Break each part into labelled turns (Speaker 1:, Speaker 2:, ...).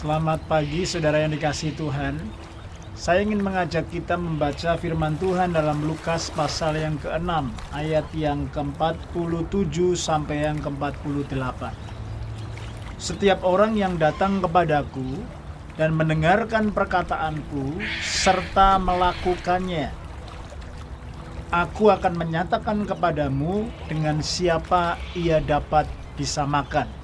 Speaker 1: Selamat pagi saudara yang dikasihi Tuhan. Saya ingin mengajak kita membaca firman Tuhan dalam Lukas pasal yang ke-6 ayat yang ke-47 sampai yang ke-48. Setiap orang yang datang kepadaku dan mendengarkan perkataanku serta melakukannya, aku akan menyatakan kepadamu dengan siapa ia dapat disamakan.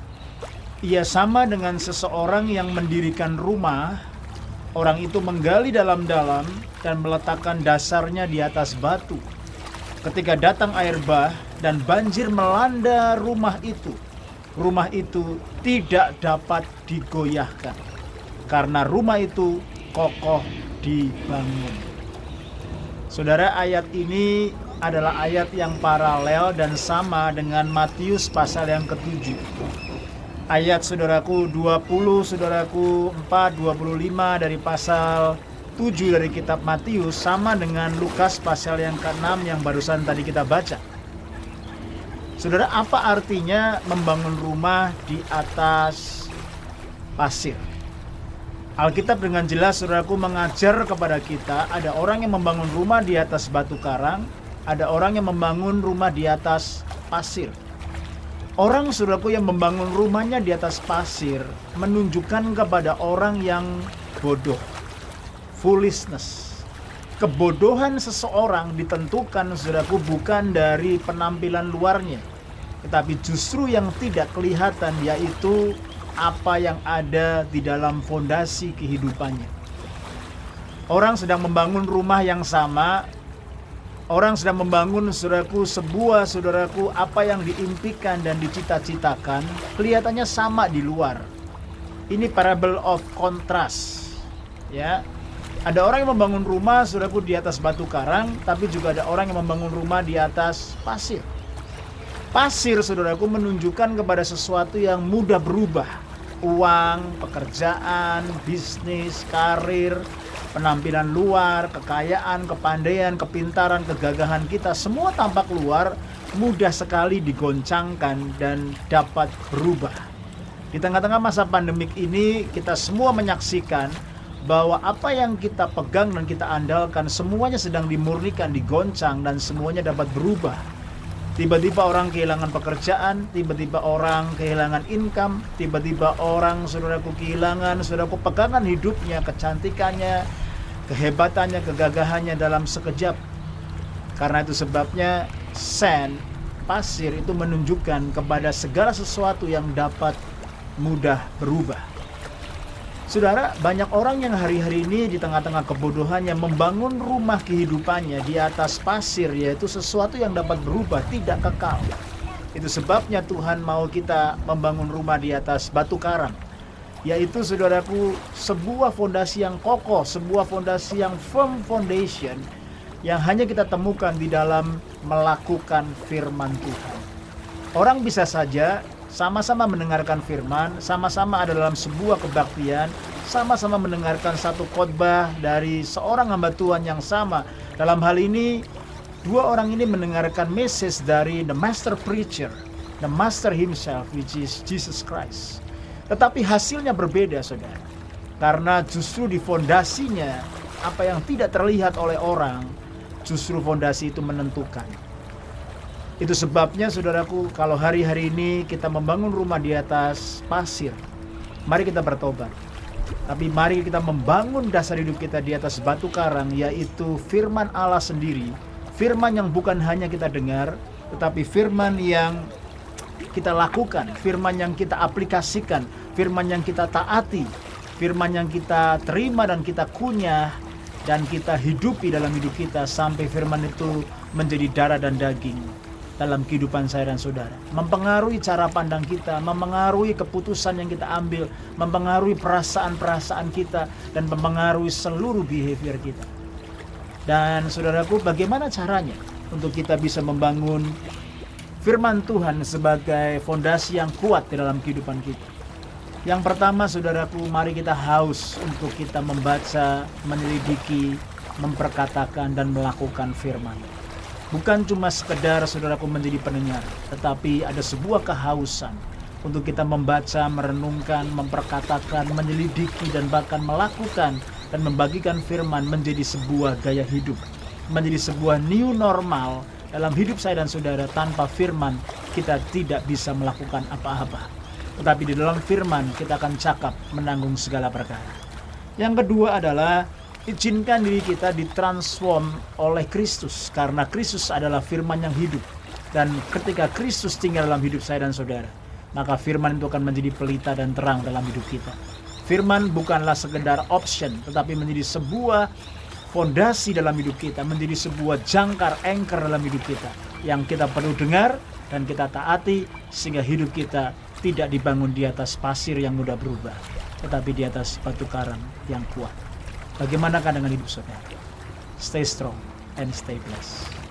Speaker 1: Ia sama dengan seseorang yang mendirikan rumah. Orang itu menggali dalam-dalam dan meletakkan dasarnya di atas batu. Ketika datang air bah dan banjir melanda rumah itu tidak dapat digoyahkan, karena rumah itu kokoh dibangun. Saudara, ayat ini adalah ayat yang paralel dan sama dengan Matius pasal yang ke-7. Ayat saudaraku 20, saudaraku 4, 25 dari pasal 7 dari kitab Matius sama dengan Lukas pasal yang ke-6 yang barusan tadi kita baca. Saudara, apa artinya membangun rumah di atas pasir? Alkitab dengan jelas saudaraku mengajar kepada kita, ada orang yang membangun rumah di atas batu karang, ada orang yang membangun rumah di atas pasir. Orang saudaraku yang membangun rumahnya di atas pasir menunjukkan kepada orang yang bodoh. Foolishness. Kebodohan seseorang ditentukan saudaraku bukan dari penampilan luarnya, tetapi justru yang tidak kelihatan, yaitu apa yang ada di dalam fondasi kehidupannya. Orang sedang membangun rumah yang sama. Orang sedang membangun saudaraku apa yang diimpikan dan dicita-citakan kelihatannya sama di luar. Ini parable of contrast. Ya. Ada orang yang membangun rumah saudaraku di atas batu karang, tapi juga ada orang yang membangun rumah di atas pasir. Pasir saudaraku menunjukkan kepada sesuatu yang mudah berubah. Uang, pekerjaan, bisnis, karir, penampilan luar, kekayaan, kepandaian, kepintaran, kegagahan kita, semua tampak luar mudah sekali digoncangkan dan dapat berubah. Di tengah-tengah masa pandemik ini, kita semua menyaksikan bahwa apa yang kita pegang dan kita andalkan semuanya sedang dimurnikan, digoncang, dan semuanya dapat berubah. Tiba-tiba orang kehilangan pekerjaan, tiba-tiba orang kehilangan income, tiba-tiba orang saudaraku kehilangan pegangan hidupnya, kecantikannya, kehebatannya, kegagahannya dalam sekejap. Karena itu sebabnya sand, pasir itu menunjukkan kepada segala sesuatu yang dapat mudah berubah. Saudara, banyak orang yang hari-hari ini di tengah-tengah kebodohannya membangun rumah kehidupannya di atas pasir, yaitu sesuatu yang dapat berubah, tidak kekal. Itu sebabnya Tuhan mau kita membangun rumah di atas batu karang, yaitu saudaraku sebuah fondasi yang kokoh, sebuah fondasi yang firm foundation yang hanya kita temukan di dalam melakukan firman Tuhan. Orang bisa saja sama-sama mendengarkan firman, sama-sama ada dalam sebuah kebaktian, sama-sama mendengarkan satu khotbah dari seorang hamba Tuhan yang sama. Dalam hal ini, dua orang ini mendengarkan message dari the master preacher, the master himself, which is Jesus Christ. Tetapi hasilnya berbeda, saudara. Karena justru di fondasinya, apa yang tidak terlihat oleh orang, justru fondasi itu menentukan. Itu sebabnya, saudaraku, kalau hari-hari ini kita membangun rumah di atas pasir, mari kita bertobat. Tapi mari kita membangun dasar hidup kita di atas batu karang, yaitu firman Allah sendiri. Firman yang bukan hanya kita dengar, tetapi firman yang kita lakukan, firman yang kita aplikasikan, firman yang kita taati, firman yang kita terima dan kita kunyah dan kita hidupi dalam hidup kita sampai firman itu menjadi darah dan daging dalam kehidupan saya dan saudara. Mempengaruhi cara pandang kita, mempengaruhi keputusan yang kita ambil, mempengaruhi perasaan-perasaan kita, dan mempengaruhi seluruh behavior kita. Dan saudaraku, bagaimana caranya untuk kita bisa membangun firman Tuhan sebagai fondasi yang kuat di dalam kehidupan kita? Yang pertama, saudaraku, mari kita haus untuk kita membaca, menyelidiki, memperkatakan, dan melakukan firman. Bukan cuma sekedar saudaraku menjadi pendengar, tetapi ada sebuah kehausan untuk kita membaca, merenungkan, memperkatakan, menyelidiki, dan bahkan melakukan dan membagikan firman menjadi sebuah gaya hidup, menjadi sebuah new normal dalam hidup saya dan saudara. Tanpa firman kita tidak bisa melakukan apa-apa, tetapi di dalam firman kita akan cakap menanggung segala perkara. Yang kedua adalah izinkan diri kita ditransform oleh Kristus, karena Kristus adalah firman yang hidup. Dan ketika Kristus tinggal dalam hidup saya dan saudara, maka firman itu akan menjadi pelita dan terang dalam hidup kita. Firman bukanlah sekedar option, tetapi menjadi sebuah fondasi dalam hidup kita, menjadi sebuah jangkar, anchor dalam hidup kita, yang kita perlu dengar dan kita taati, sehingga hidup kita tidak dibangun di atas pasir yang mudah berubah, tetapi di atas batu karang yang kuat. Bagaimanakah dengan hidup saudara? Stay strong and stay blessed.